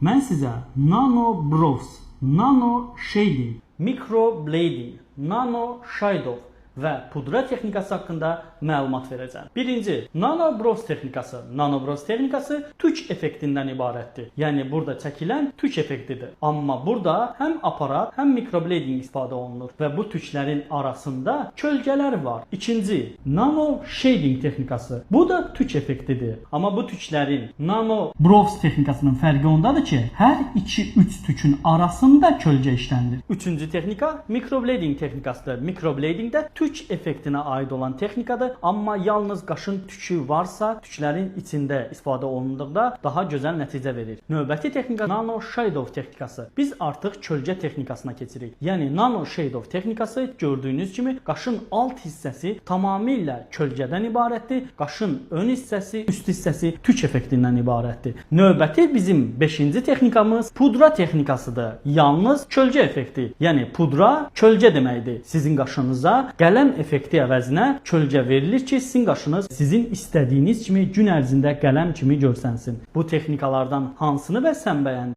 mən sizə nano brows, nano shading, microblading, nano shadow və pudra texnikası haqqında məlumat verəcəm. Birinci, nano brows texnikası. Nano brows texnikası tük effektindən ibarətdir. Yəni burada çəkilən tük effektidir. Amma burada həm aparat, həm microblading istifadə olunur və bu tüklərin arasında kölgələr var. İkinci, nano shading texnikası. Bu da tük effektidir. Amma bu tüklərin nano brows texnikasının fərqi ondadır ki, hər 2-3 tükün arasında kölgə işlənilir. Üçüncü texnika microblading texnikasıdır. Microbladingdə tük effektinə aid olan texnikadır, amma yalnız qaşın tükü varsa, tüklərin içində istifadə olunduqda daha gözəl nəticə verir. Növbəti texnika nano shadow texnikası. Biz artıq kölgə texnikasına keçirik. Yəni nano shadow texnikası gördüyünüz kimi qaşın alt hissəsi tamamilə kölgədən ibarətdir, qaşın ön hissəsi, üst hissəsi tük effektindən ibarətdir. Növbəti bizim 5-ci texnikamız pudra texnikasıdır. Yalnız kölgə effekti. Yəni pudra kölgə deməkdir. Sizin qaşınıza qələm effekti əvəzinə kölgə verilir ki, sizin qaşınız sizin istədiyiniz kimi gün ərzində qələm kimi görsənsin. Bu texnikalardan hansını və sən bəyəndin?